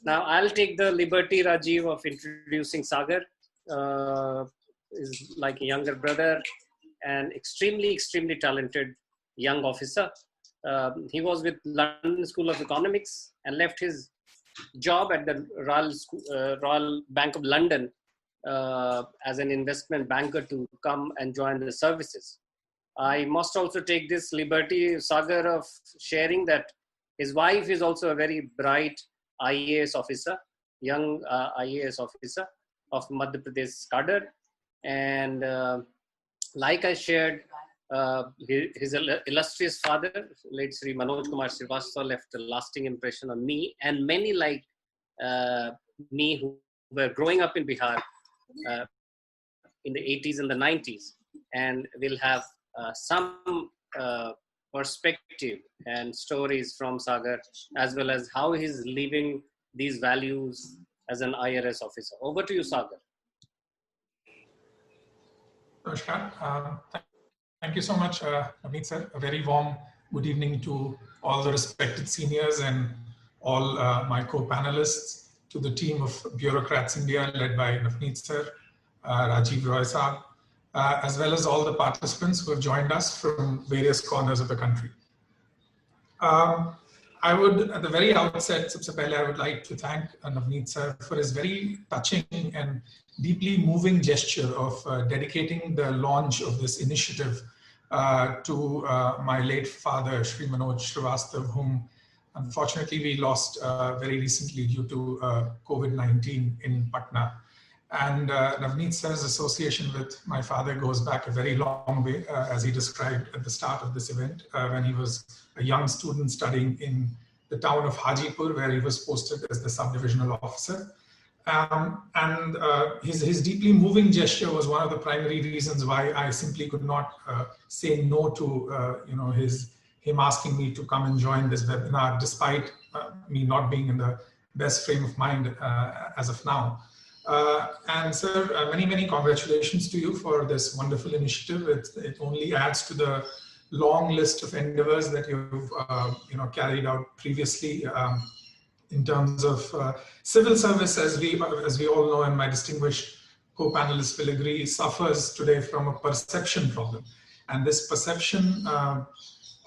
Now I'll take the liberty, Rajiv, of introducing Saagar. Is like a younger brother and extremely talented young officer. He was with London School of Economics and left his job at the Royal Bank of London as an investment banker to come and join the services. I must also take this liberty, Saagar, of sharing that his wife is also a very bright IAS officer, young IAS officer of Madhya Pradesh cadre. And like I shared, his illustrious father, late Shri Manoj Kumar Srivastava, left a lasting impression on me and many like me who were growing up in Bihar in the 80s and the 90s, and will have some perspective and stories from Saagar, as well as how he's living these values as an IRS officer. Over to you, Saagar. Namaskar. Thank you so much, Navneet sir. A very warm good evening to all the respected seniors and all my co-panelists, to the team of Bureaucrats India led by Navneet sir, Rajiv Roy sahab, as well as all the participants who have joined us from various corners of the country. I would, at the very outset, I would like to thank Navneet sir for his very touching and deeply moving gesture of dedicating the launch of this initiative to my late father, Shri Manoj Srivastava, whom unfortunately we lost very recently due to COVID-19 in Patna. And Navneet sir's association with my father goes back a very long way, as he described at the start of this event, when he was a young student studying in the town of Hajipur, where he was posted as the sub-divisional officer. His deeply moving gesture was one of the primary reasons why I simply could not say no to him asking me to come and join this webinar, despite me not being in the best frame of mind as of now. And sir, many congratulations to you for this wonderful initiative. It only adds to the long list of endeavors that you've carried out previously in terms of civil service, as we all know, and my distinguished co-panelists will agree, suffers today from a perception problem. And this perception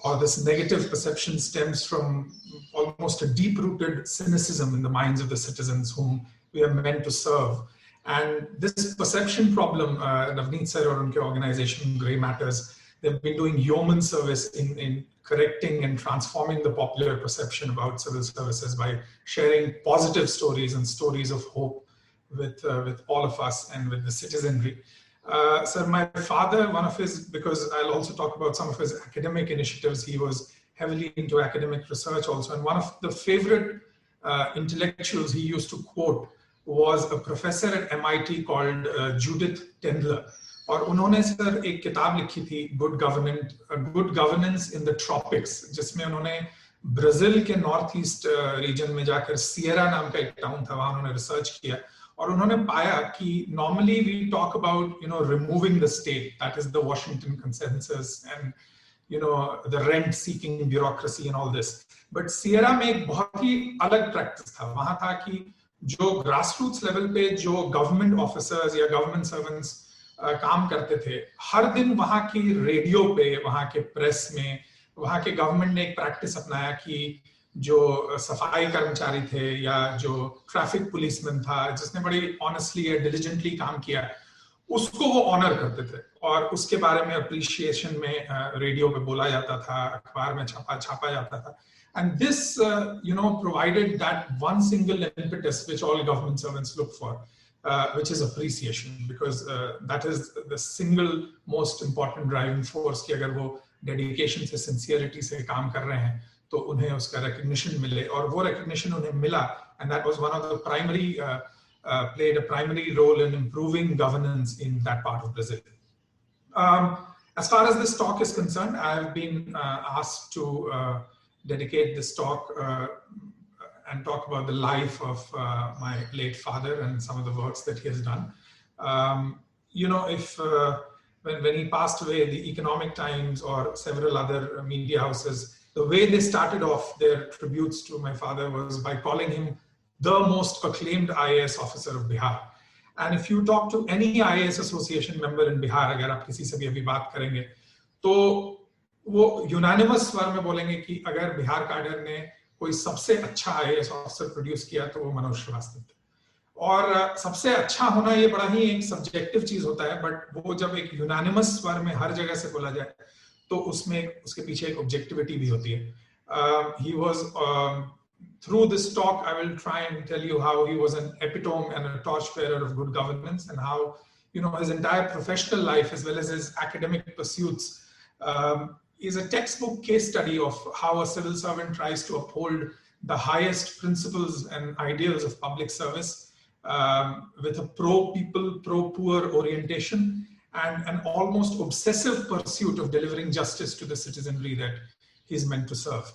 or this negative perception stems from almost a deep-rooted cynicism in the minds of the citizens whom we are meant to serve. And this perception problem, Navneet sir or unke organization Grey Matters, they've been doing yeoman service in correcting and transforming the popular perception about civil services by sharing positive stories and stories of hope with all of us and with the citizenry. Sir, my father, because I'll also talk about some of his academic initiatives, he was heavily into academic research also. And one of the favorite intellectuals he used to quote was a professor at MIT called Judith Tendler. और उन्होंने sir एक किताब लिखी थी good governance in the tropics, जिसमें उन्होंने Brazil के north east region में जाकर सियरा नाम का एक टाउन था, वहां उन्होंने रिसर्च किया और उन्होंने पाया कि normally we talk about removing the state, that is the Washington consensus and the rent seeking bureaucracy and all this, but Sierra में एक बहुत ही अलग प्रैक्टिस था. वहां था कि जो ग्रासरूट्स लेवल पे जो गवर्नमेंट ऑफिसर्स या गवर्नमेंट सर्वेंट्स काम करते थे, हर दिन वहां की रेडियो पे, वहां के प्रेस में, वहां के गवर्नमेंट ने एक प्रैक्टिस अपनाया कि जो सफाई कर्मचारी थे या जो ट्रैफिक पुलिसमैन था जिसने बड़ी ऑनेस्टली या डिलिजेंटली काम किया, उसको वो ऑनर करते थे और उसके बारे में अप्रिशिएशन में रेडियो पे बोला जाता था, अखबार में छापा जाता था. And this, provided that one single impetus which all government servants look for, which is appreciation, because that is the single most important driving force कि अगर वो dedication से sincerity से काम कर रहे हैं तो उन्हें उसका recognition मिले, और वो recognition उन्हें मिला, and that was one of the primary played a primary role in improving governance in that part of Brazil. As far as this talk is concerned, I have been asked to dedicate this talk and talk about the life of my late father and some of the works that he has done. When he passed away, the Economic Times or several other media houses, the way they started off their tributes to my father was by calling him the most acclaimed IAS officer of Bihar. And if you talk to any IAS association member in Bihar, अगर आप किसी से भी अभी बात करेंगे, तो वो यूनानिमस स्वर में बोलेंगे कि अगर बिहार कैडर ने कोई सबसे अच्छा IAS ऑफिसर प्रोड्यूस किया तो वो मनोज श्रीवास्तव थे। और सबसे अच्छा होना ये बड़ा ही एक सब्जेक्टिव चीज होता है, बट वो जब एक यूनानिमस स्वर में हर जगह से बोला जाए तो उसमें उसके पीछे एक ऑब्जेक्टिविटी भी होती है। He was through this talk I will try and tell you how he was an epitome and a torchbearer of good governance, and how, you know, his entire professional life as well as his academic pursuits is a textbook case study of how a civil servant tries to uphold the highest principles and ideals of public service with a pro-people, pro-poor orientation and an almost obsessive pursuit of delivering justice to the citizenry that he's meant to serve.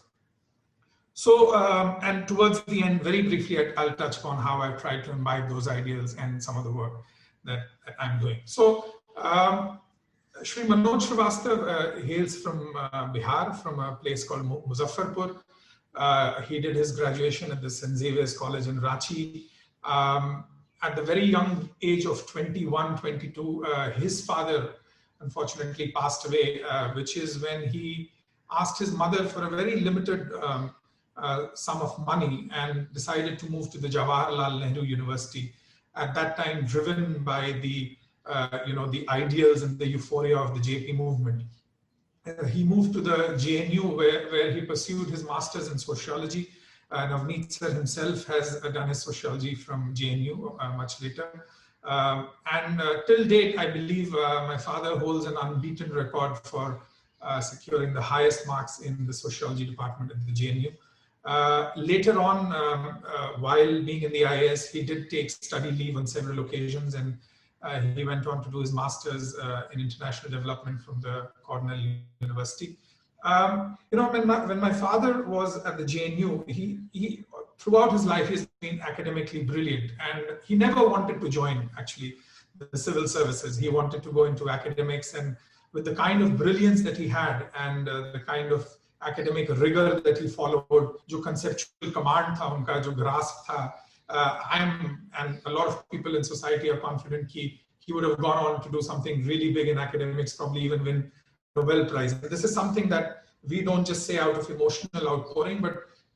So, and towards the end, very briefly, I'll touch upon how I've tried to imbibe those ideals and some of the work that I'm doing. So, Shri Manoj Srivastava hails from Bihar, from a place called Muzaffarpur. He did his graduation at the St. Xavier's College in Ranchi. At the very young age of 21, 22, his father unfortunately passed away, which is when he asked his mother for a very limited sum of money and decided to move to the Jawaharlal Nehru University, at that time driven by the the ideals and the euphoria of the JP movement. He moved to the JNU where he pursued his master's in sociology. Navneet sir himself has done his sociology from JNU much later. And till date, I believe my father holds an unbeaten record for securing the highest marks in the sociology department at the JNU. Later on, while being in the IAS, he did take study leave on several occasions, and he went on to do his master's in international development from the Cornell University. When my father was at the JNU, he throughout his life he's been academically brilliant, and he never wanted to join actually the civil services. He wanted to go into academics, and with the kind of brilliance that he had and the kind of academic rigor that he followed, जो conceptual command था उनका, जो grasp था, and a lot of people in society are confident he would have gone on to do something really big in academics, probably even win Nobel Prize. This is something that we don't just say out of emotional outpouring, but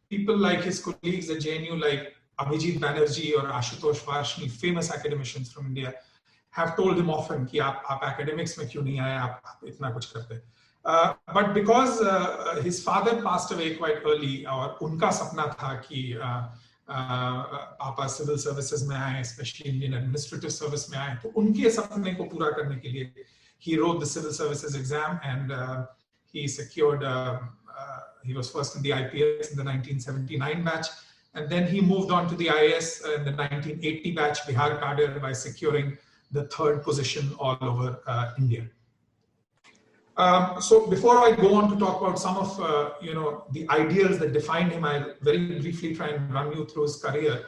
people like his colleagues at JNU, like Abhijit Banerjee or Ashutosh Varshni, famous academicians from India, have told him often कि आप academics में क्यों नहीं आए, आप इतना कुछ करते. But because his father passed away quite early, और उनका सपना था कि पापा सिविल सर्विसेज में आए, स्पेशली इंडियन एडमिनिस्ट्रेटिव सर्विस में आए, तो उनके सपने को पूरा करने के लिए he wrote the civil services exam, and he secured, he was first in the IPS in the 1979 batch, and then he moved on to the IAS in the 1980 batch, Bihar cadre, by securing the third position all over India. So before I go on to talk about some of the ideals that defined him, I'll very briefly try and run you through his career,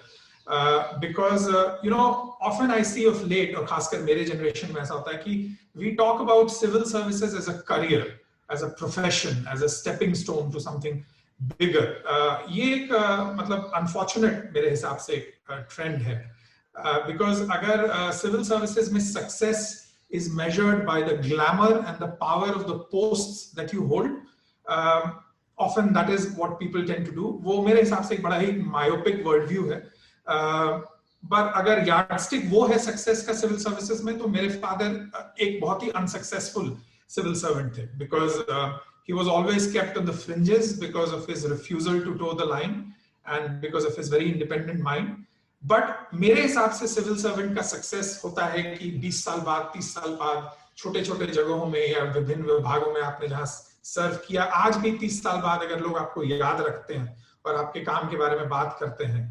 because often I see of late, और खासकर मेरे generation में ऐसा होता है कि we talk about civil services as a career, as a profession, as a stepping stone to something bigger. ये एक मतलब unfortunate मेरे हिसाब से एक trend है, because अगर civil services में success is measured by the glamour and the power of the posts that you hold, often that is what people tend to do. वो मेरे हिसाब से एक बड़ा ही myopic worldview है. But अगर yardstick वो है success का civil services में, तो मेरे father एक बहुत ही unsuccessful civil servant थे, because he was always kept on the fringes because of his refusal to toe the line and because of his very independent mind. But मेरे हिसाब से सिविल सर्वेंट का सक्सेस होता है कि 20 साल बाद, 30 साल बाद, छोटे छोटे जगहों में या विभिन्न विभागों में आपने जहां सर्व किया, आज भी 30 साल बाद अगर लोग आपको याद रखते हैं और आपके काम के बारे में बात करते हैं,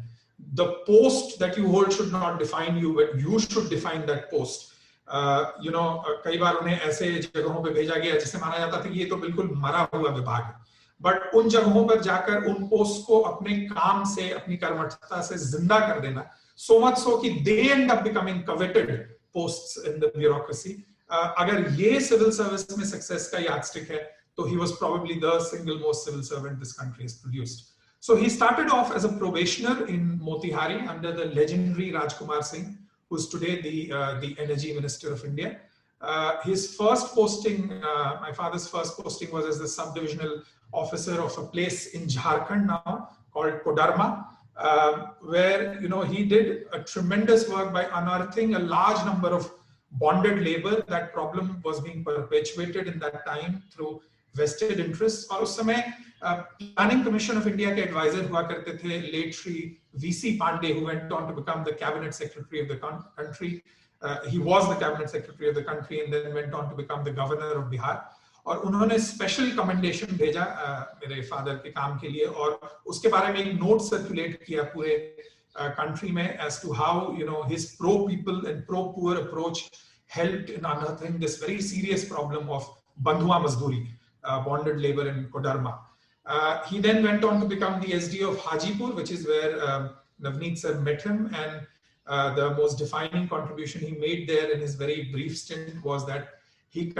the post that you hold should not define you, but you should define that post. कई बार उन्हें ऐसे जगहों पे भेजा गया जिसे माना जाता था कि ये तो बिल्कुल मरा हुआ विभाग है, बट उन जगहों पर जाकर उन पोस्ट को अपने काम से, अपनी कर्मठता से जिंदा कर देना, so much so कि they end up becoming coveted posts in the bureaucracy. अगर ये civil service में success का yardstick है, तो he was probably the single most civil servant this country has produced. So he started off as a probationer in Motihari under the legendary Rajkumar Singh, who's today the Energy Minister of India. His first posting, my father's first posting, was as the sub-divisional officer of a place in Jharkhand now called Kodarma, where he did a tremendous work by unearthing a large number of bonded labor. That problem was being perpetuated in that time through vested interests. और उस समय Planning Commission of India के advisor हुआ करते थे late Shri VC Pandey, who went on to become the cabinet secretary of the country. He was the cabinet secretary of the country and then went on to become the governor of Bihar. और उन्होंने special commendation भेजा मेरे father के काम के लिए और उसके बारे में एक नोट सर्कुलेट किया पूरे country में as to how his pro people and pro poor approach helped in unearthing this very serious problem of bandhua mazduri, bonded labor in Kodarma. He then went on to become the SD of Hajipur, which is where Navneet sir met him, and the most defining contribution he made there in his very brief stint was that he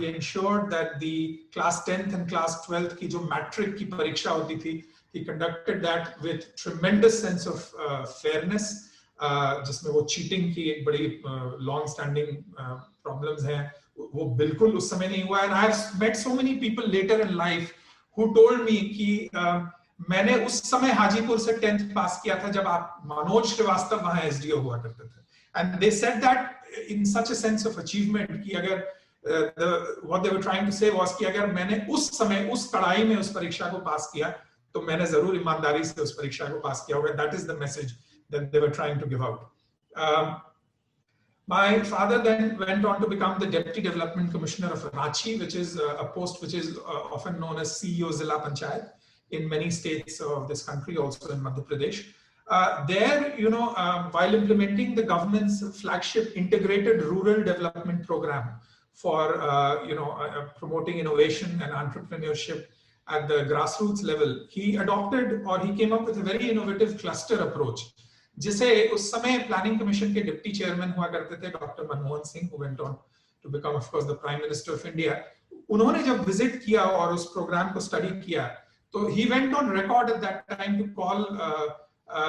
ensured that the class 10th and class 12th की जो matric की परीक्षा होती थी, he conducted that with tremendous sense of fairness, जिसमें वो cheating की एक बड़ी long-standing problems हैं, वो बिल्कुल उस समय नहीं हुआ. And I have met so many people later in life who told me कि मैंने उस समय हाजीपुर से 10th पास किया था जब आप मनोज श्रीवास्तव वहाँ SDO हुआ करते थे. And they said that in such a sense of achievement कि अगर what they were trying to say was कि अगर मैंने उस समय उस कड़ाई में उस परीक्षा को पास किया तो मैंने जरूर ईमानदारी से उस परीक्षा को पास किया होगा. That is the message that they were trying to give out. My father then went on to become the Deputy Development Commissioner of Ranchi, which is a post which is often known as CEO Zilla Panchayat in many states of this country, also in Madhya Pradesh. There, while implementing the government's flagship integrated rural development program for, promoting innovation and entrepreneurship at the grassroots level, he adopted or he came up with a very innovative cluster approach. जिसे उस समय planning commission के deputy chairman हुआ करते थे doctor Manmohan Singh, who went on to become of course the Prime Minister of India. उन्होंने जब visit किया और उस प्रोग्राम को स्टडी किया तो he went on record at that time to call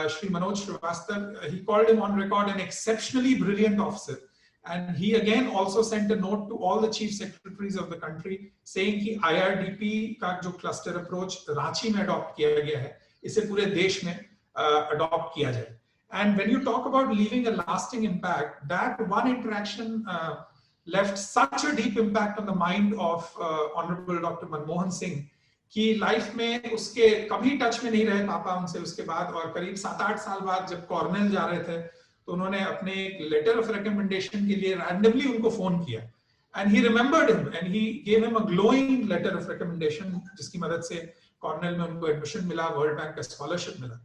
Shri Manoj Srivastava. He called him on record an exceptionally brilliant officer, and he again also sent a note to all the chief secretaries of the country saying कि IRDP का जो cluster approach Ranchi में adopt किया गया है इसे पूरे देश में adopt किया जाए. And when you talk about leaving a lasting impact, that one interaction left such a deep impact on the mind of Honorable Dr. Manmohan Singh कि लाइफ में उसके कभी टच में नहीं रहे पापा उनसे उसके बाद, और करीब 7-8 साल बाद जब कॉर्नेल जा रहे थे तो उन्होंने अपने एक लेटर ऑफ रिकमेंडेशन के लिए रैंडमली उनको फोन किया, and he remembered him and he gave him a glowing letter of recommendation जिसकी मदद से कॉर्नेल में उनको एडमिशन मिला, वर्ल्ड बैंक का स्कॉलरशिप मिला.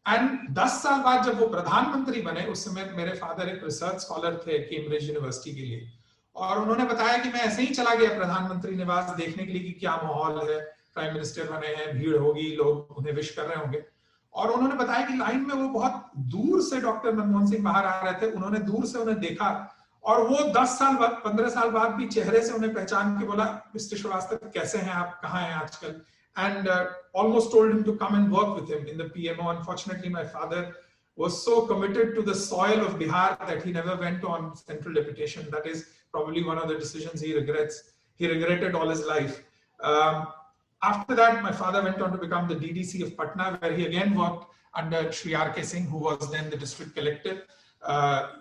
एंड 10 साल बाद जब वो प्रधानमंत्री बने, उस समय मेरे फादर एक रिसर्च स्कॉलर थे कैम्ब्रिज यूनिवर्सिटी के लिए, और उन्होंने बताया कि मैं ऐसे ही चला गया प्रधानमंत्री निवास देखने के लिए कि क्या माहौल है, प्राइम मिनिस्टर बने हैं, भीड़ होगी, लोग उन्हें विश कर रहे होंगे. और उन्होंने बताया कि लाइन में वो बहुत दूर से डॉक्टर मनमोहन सिंह बाहर आ रहे थे, उन्होंने दूर से उन्हें देखा और वो 10 साल बाद 15 साल बाद भी चेहरे से उन्हें पहचान के बोला, मिस्टर श्रीवास्तव कैसे हैं आप, कहाँ हैं आजकल, and almost told him to come and work with him in the PMO. Unfortunately, my father was so committed to the soil of Bihar that he never went on central deputation. That is probably one of the decisions he regrets. He regretted all his life. After that, my father went on to become the DDC of Patna, where he again worked under Shri R.K. Singh, who was then the district collector.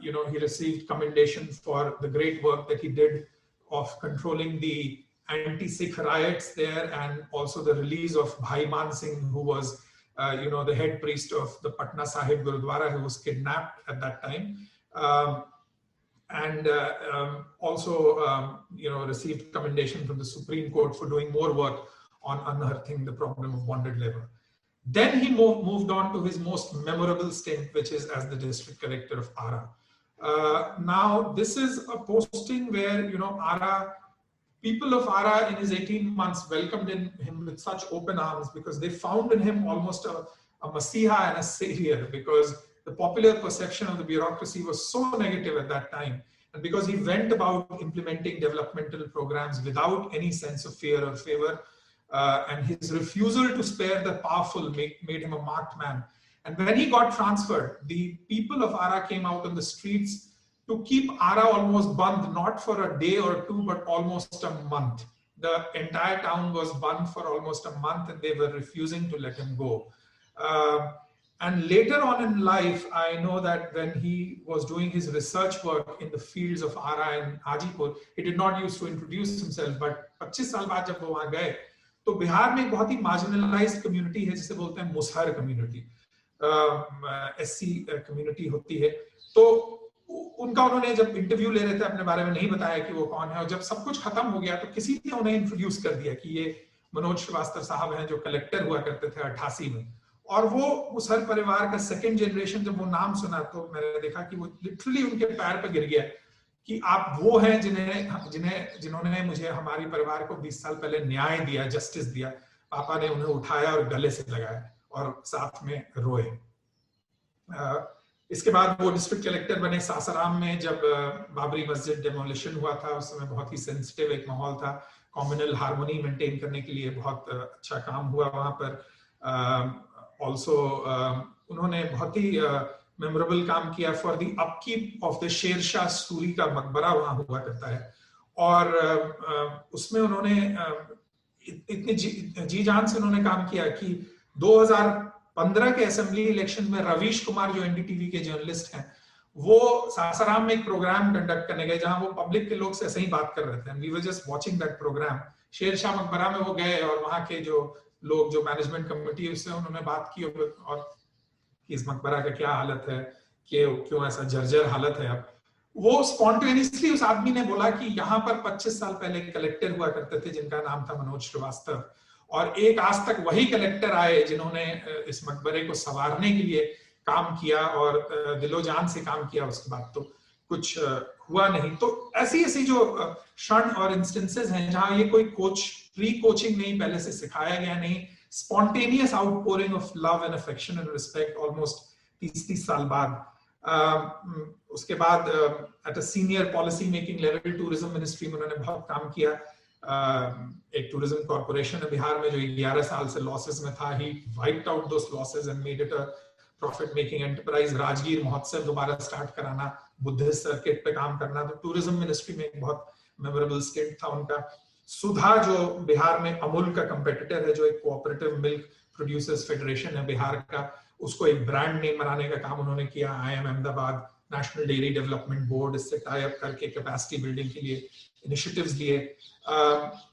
He received commendation for the great work that he did of controlling the anti-Sikh riots there, and also the release of Bhai Man Singh, who was, the head priest of the Patna Sahib Gurudwara, who was kidnapped at that time, and also, received commendation from the Supreme Court for doing more work on unearthing the problem of bonded labor. Then he moved on to his most memorable stint, which is as the district collector of Ara. Now, this is a posting where, Ara, people of Ara in his 18 months welcomed him with such open arms because they found in him almost a masiha and a savior, because the popular perception of the bureaucracy was so negative at that time. And because he went about implementing developmental programs without any sense of fear or favor, and his refusal to spare the powerful made him a marked man. And when he got transferred, the people of Ara came out on the streets to keep Ara almost banned, not for a day or two, but almost a month. The entire town was banned for almost a month, and they were refusing to let him go. And later on in life, I know that when he was doing his research work in the fields of Ara and Hajipur, he did not use to introduce himself, but 25 साल बाद जब वो वहाँ गए, तो बिहार में एक बहुत ही marginalized community है, जिसे बोलते हैं मुसहर community, SC community होती है. तो उनका उन्होंने जब इंटरव्यू ले रहे थे अपने बारे में नहीं बताया कि वो कौन है, और जब सब कुछ खत्म हो गया तो किसी ने उन्हें इंट्रोड्यूस कर दिया कि ये मनोज श्रीवास्तव साहब हैं जो कलेक्टर हुआ करते थे 88 में. और वो उस हर परिवार का सेकंड जनरेशन, जब वो नाम सुना तो मैंने देखा कि वो लिटरली उनके पैर पे गिर गया कि आप वो हैं जिन्होंने मुझे हमारी परिवार को 20 साल पहले न्याय दिया, जस्टिस दिया. पापा ने उन्हें उठाया और गले से लगाया और साथ में रोए. इसके बाद वो डिस्ट्रिक्ट कलेक्टर बने सासाराम में. जब बाबरी मस्जिद डेमोलिशन हुआ था, उस समय बहुत ही सेंसिटिव एक माहौल था. कम्युनल हार्मोनी मेंटेन करने के लिए बहुत अच्छा काम हुआ वहां पर. ऑल्सो उन्होंने बहुत ही मेमोरेबल काम किया for the upkeep of the Sher Shah Suri का मकबरा वहां हुआ करता है. और उसमें उन्होंने इतने जी जान से उन्होंने काम किया कि 2015 के असेंबली इलेक्शन में रवीश कुमार जो एनडीटीवी के जर्नलिस्ट हैं, वो सासाराम में एक प्रोग्राम कंडक्ट करने गए जहां वो पब्लिक के लोग से ऐसे ही बात कर रहे थे. We were just watching that program. Sher Shah मकबरा में वो गए और वहां के जो लोग, जो मैनेजमेंट कमेटी है, उससे उन्होंने बात की और इस मकबरा का क्या हालत है, कि क्यों ऐसा जर्जर हालत है. अब वो स्पॉन्टेनियसली उस आदमी ने बोला कि यहाँ पर 25 साल पहले कलेक्टर हुआ करते थे जिनका नाम था मनोज श्रीवास्तव, और एक आज तक वही कलेक्टर आए जिन्होंने इस मकबरे को संवारने के लिए काम किया और दिलो जान से काम किया. उसके बाद तो कुछ हुआ नहीं. तो ऐसी जो क्षण और इंस्टेंसेस हैं जहां ये कोई प्री कोचिंग नहीं, पहले से सिखाया गया नहीं, spontaneous outpouring of love and affection and respect almost 30 साल बाद. उसके बाद at a senior policy making level tourism ministry में उन्होंने बहुत काम किया. एक टूरिज्म कॉर्पोरेशन है बिहार में जो 11 साल से लॉसेस में था. He wiped out those losses and made it a profit making enterprise. Rajgir Mahotsav दोबारा स्टार्ट कराना, बुद्धिस्ट सर्किट पे काम करना. तो टूरिज्म मिनिस्ट्री में एक बहुत मेमोरेबल स्किट था उनका. सुधा जो बिहार में अमूल का कंपेटिटर है, जो एक कोऑपरेटिव मिल्क प्रोड्यूसर्स फेडरेशन है बिहार का, उसको एक ब्रांड नेम बनाने का काम उन्होंने किया. IIM Ahmedabad, national dairy development board, इससे टाई अप करके कैपेसिटी बिल्डिंग के लिए इनिशिएटिव्स लिए.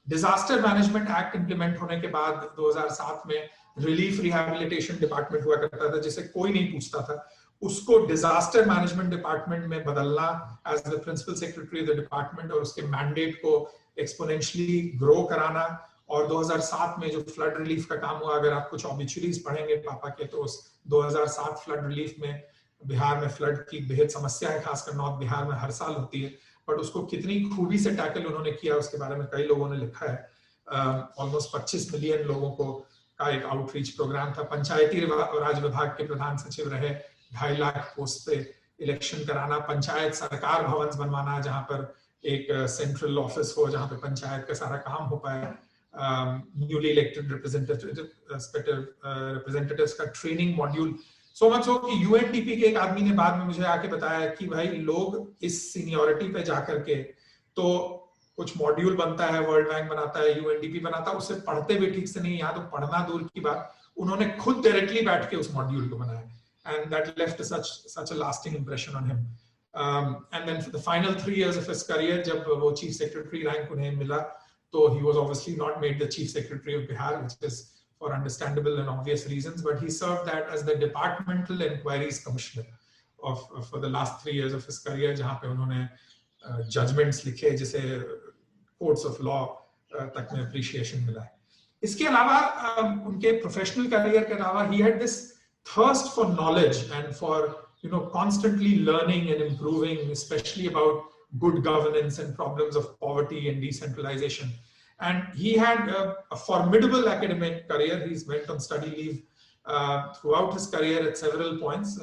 डिजास्टर मैनेजमेंट एक्ट इंप्लीमेंट होने के बाद 2007 में रिलीफ रिहैबिलिटेशन डिपार्टमेंट हुआ करता था जिसे कोई नहीं पूछता था, उसको डिजास्टर मैनेजमेंट डिपार्टमेंट में बदलना as the principal secretary of the department, और उसके मैंडेट को एक्सपोनेंशियली ग्रो कराना. और 2007 में जो फ्लड रिलीफ का काम हुआ, अगर आप कुछ ऑब्ituaries पढ़ेंगे पापा के, तो उस 2007 फ्लड रिलीफ में बिहार में फ्लड की बेहद समस्या है, खासकर नॉर्थ बिहार में हर साल होती है, बट उसको कितनी खूबी से टैकल उन्होंने किया उसके बारे में कई लोगों ने लिखा है. ऑलमोस्ट 25 मिलियन लोगों को का एक आउटरीच प्रोग्राम था. पंचायती राज विभाग के प्रधान सचिव रहे, 2.5 लाख पोस्ट पे इलेक्शन कराना. पंचायत सरकार भवन बनवाना जहां पर एक सेंट्रल ऑफिस हो जहां पे पंचायत का सारा काम हो पाए. न्यूली इलेक्टेड रिप्रेजेंटेटिव्स का ट्रेनिंग मॉड्यूल. सो मच हो कि यूएनडीपी के एक आदमी ने बाद में मुझे आके बताया कि भाई लोग इस सीनियरिटी पे जाकर के तो कुछ मॉड्यूल बनता है, वर्ल्ड बैंक बनाता है, यूएनडीपी बनाता है, उसे पढ़ते भी ठीक से नहीं, यहाँ तो पढ़ना दूर की बात, उन्होंने खुद डायरेक्टली बैठ के उस मॉड्यूल को बनाया. And that left such a lasting impression on him. And then for the final 3 years of his career, जब वो chief secretary rank उन्हें मिला, तो he was obviously not made the chief secretary of Bihar, which is for understandable and obvious reasons, but he served that as the departmental inquiries commissioner for the last 3 years of his career, जहाँ पे उन्होंने judgments लिखे जिसे courts of law तक में appreciation मिला है. इसके अलावा उनके professional career के अलावा he had this thirst for knowledge and for constantly learning and improving, especially about good governance and problems of poverty and decentralization. And he had a formidable academic career. He's went on study leave throughout his career at several points.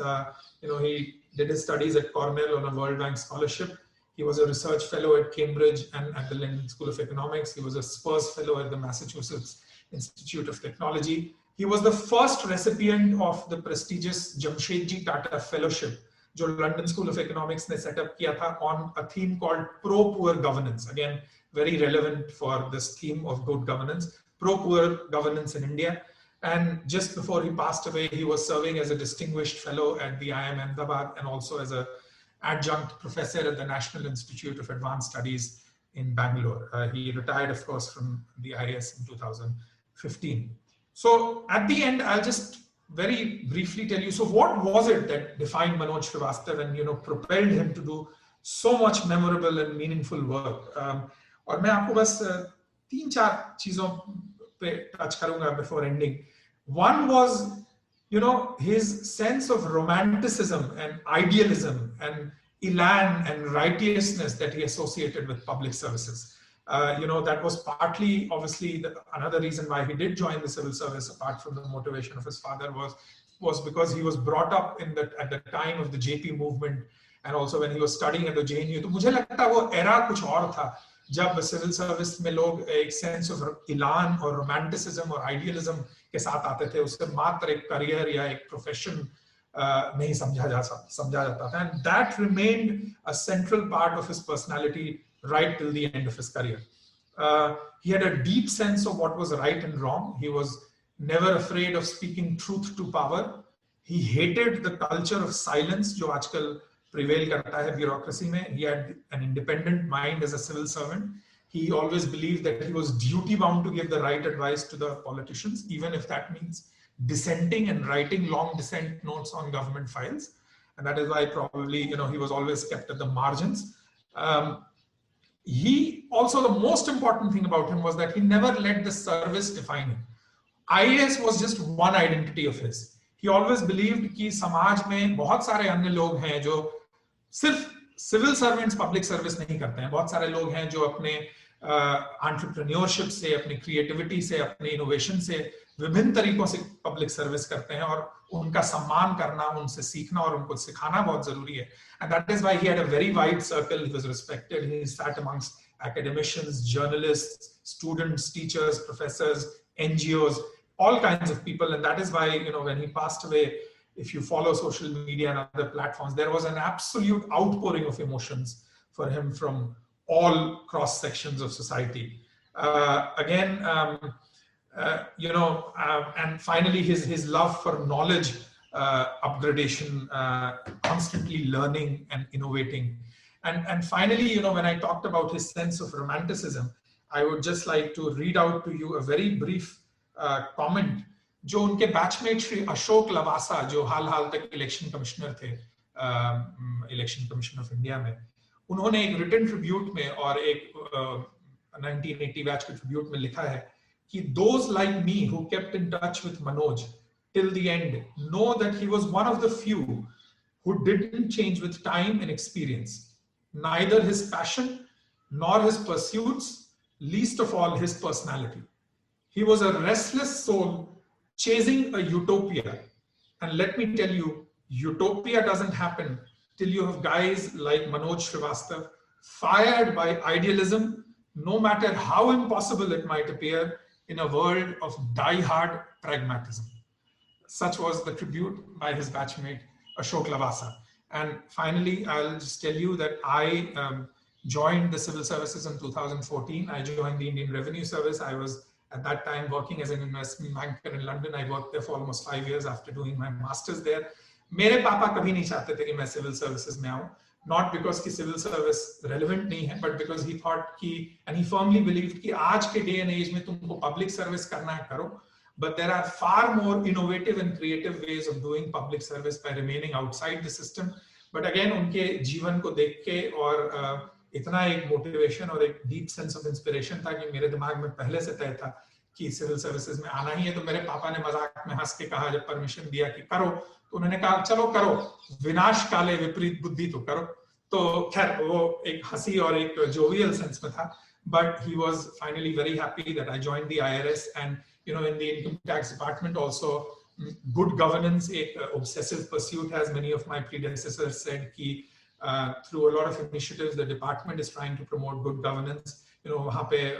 He did his studies at Cornell on a World Bank scholarship. He was a research fellow at Cambridge and at the London School of Economics. He was a Spurs fellow at the Massachusetts Institute of Technology. He was the first recipient of the prestigious Jamshedji Tata Fellowship, जो London School of Economics ने set up किया था on a theme called pro-poor governance. Again, very relevant for this theme of good governance, pro-poor governance in India. And just before he passed away, he was serving as a distinguished fellow at the IIM Ahmedabad and also as an adjunct professor at the National Institute of Advanced Studies in Bangalore. He retired, of course, from the IAS in 2015. So at the end, I'll just very briefly tell you, so what was it that defined Manoj Srivastava and propelled him to do so much memorable and meaningful work? और मैं आपको बस 3-4 चीजों पे touch करूंगा before ending. One was, his sense of romanticism and idealism and elan and righteousness that he associated with public services. That was partly, obviously, another reason why he did join the civil service, apart from the motivation of his father, was because he was brought up at the time of the JP movement, and also when he was studying at the JNU. तो मुझे लगता वो era कुछ और था, जब civil service में लोग एक सेंस ऑफ इलान और रोमांटिसिज्म और आइडियलिज्म के साथ आते थे, उससे मात्र एक करियर या एक प्रोफेशन नहीं समझा जाता था. And that remained a central part of his personality right till the end of his career. He had a deep sense of what was right and wrong. He was never afraid of speaking truth to power. He hated the culture of silence जो आजकल prevail करता है bureaucracy में. He had an independent mind as a civil servant. He always believed that he was duty bound to give the right advice to the politicians, even if that means dissenting and writing long dissent notes on government files. And that is why probably, he was always kept at the margins. He also, the most important thing about him was that he never let the service define him. IAS was just one identity of his. He always believed कि समाज में बहुत सारे अन्य लोग हैं जो सिर्फ सिविल सर्वेंट्स पब्लिक सर्विस नहीं करते हैं. बहुत सारे लोग हैं जो अपने एंटरप्रेन्योरशिप से, अपनी क्रिएटिविटी से, अपने इनोवेशन से विभिन्न तरीकों से पब्लिक सर्विस करते हैं, और उनका सम्मान करना, उनसे सीखना और उनको सिखाना बहुत जरूरी है. And that is why he had a very wide circle. He was respected. He sat amongst academicians, journalists, students, teachers, professors, NGOs, all kinds of people. And that is why, when he passed away, if you follow social media and other platforms, there was an absolute outpouring of emotions for him from all cross sections of society. And finally, his love for knowledge, upgradation, constantly learning and innovating. And finally, when I talked about his sense of romanticism, I would just like to read out to you a very brief comment जो उनके batchmate Shri Ashok Lavasa, जो हाल तक election commissioner थे, election commission of India में, उन्होंने एक written tribute में और एक 1980 बैच के ट्रिब्यूट में लिखा है कि those like me who kept in touch with Manoj till the end know that he was one of the few who didn't change with time and experience, neither his passion nor his pursuits, least of all his personality. He was a restless soul chasing a utopia. And let me tell you, utopia doesn't happen till you have guys like Manoj Srivastava, fired by idealism, no matter how impossible it might appear, in a world of die-hard pragmatism. Such was the tribute by his batchmate, Ashok Lavasa. And finally, I'll just tell you that I joined the civil services in 2014. I joined the Indian Revenue Service. I was at that time working as an investment banker in London. I worked there for almost 5 years after doing my master's there. मेरे पापा कभी नहीं चाहते थे कि मैं civil services में आऊं, not because कि civil service relevant नहीं है, but because he thought कि, and he firmly believed कि आज के day and age में तुमको public service करना है करो, but there are far more innovative and creative ways of doing public service by remaining outside the system. But again, उनके जीवन को देख के और इतना एक मोटिवेशन और एक डीप सेंस ऑफ इंस्पिरेशन था कि मेरे दिमाग में पहले से तय था कि सिविल सर्विसेज में आना ही है. तो मेरे पापा ने मजाक में हंस के कहा, जब परमिशन दिया कि करो, तो उन्होंने कहा चलो करो, विनाश काले विपरीत बुद्धि तो करो. तो खैर वो एक हंसी और एक जोवियल सेंस में था. But he was finally very happy that I joined the IRS, and in the income tax department also, good governance, a obsessive pursuit, as many of my predecessors said, कि through a lot of initiatives, the department is trying to promote good governance. वहाँ पे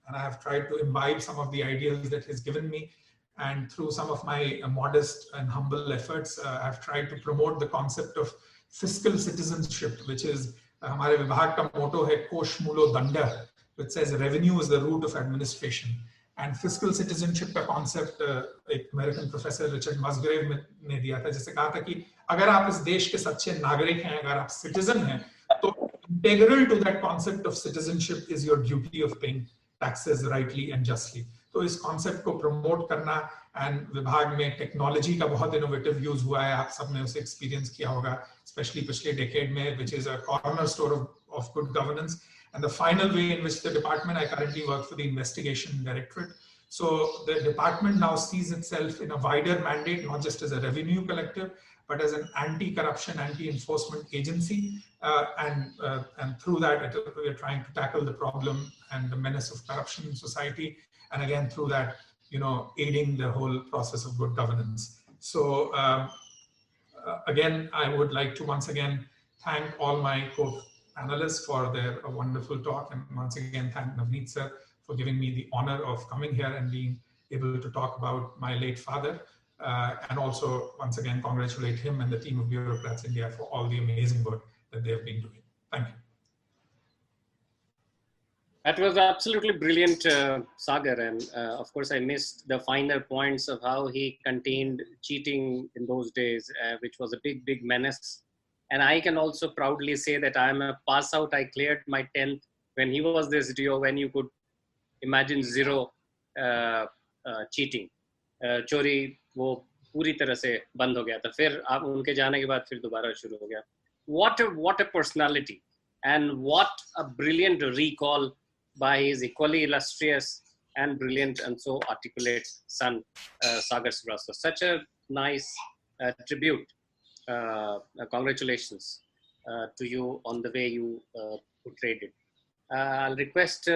and I have tried to imbibe some of the ideas that he's given me. And through some of my modest and humble efforts, I've tried to promote the concept of fiscal citizenship, which is हमारे विभाग का motto है कोश मूलो दंड, which says revenue is the root of administration. And fiscal citizenship का concept एक American professor Richard Musgrave ने दिया था, जिससे कहा था कि अगर आप इस देश के सच्चे नागरिक हैं, अगर आप citizen हैं, तो integral to that concept of citizenship is your duty of paying taxes rightly and justly. तो इस कॉन्सेप्ट को प्रमोट करना, एंड विभाग में टेक्नोलॉजी का बहुत इनोवेटिव यूज हुआ है, आप सबने उसे एक्सपीरियंस किया होगा, स्पेशली पिछले डेकेड में, which is a cornerstone of good governance. And the final way in which the department, I currently work for the investigation directorate. So the department now sees itself in a wider mandate, not just as a revenue collector, but as an anti-corruption, anti-enforcement agency. And through that, we are trying to tackle the problem and the menace of corruption in society. And again, through that, aiding the whole process of good governance. So again, I would like to once again thank all my co-panelists for their wonderful talk. And once again, thank Navneet sir for giving me the honor of coming here and being able to talk about my late father. And also, once again, congratulate him and the team of Bureaucrats India for all the amazing work that they have been doing. Thank you. That was absolutely brilliant, Saagar. And of course, I missed the finer points of how he contained cheating in those days, which was a big, big menace. And I can also proudly say that I'm a pass out. I cleared my 10th when he was this DO, when you could imagine zero cheating. चोरी वो पूरी तरह से बंद हो गया था, फिर आप उनके जाने के बाद फिर दोबारा शुरू हो गया. What a personality, and what a brilliant recall by his equally illustrious and brilliant and so articulate son, Saagar Srivastava. Such a nice tribute. Congratulations to you on the way you portrayed it. I'll request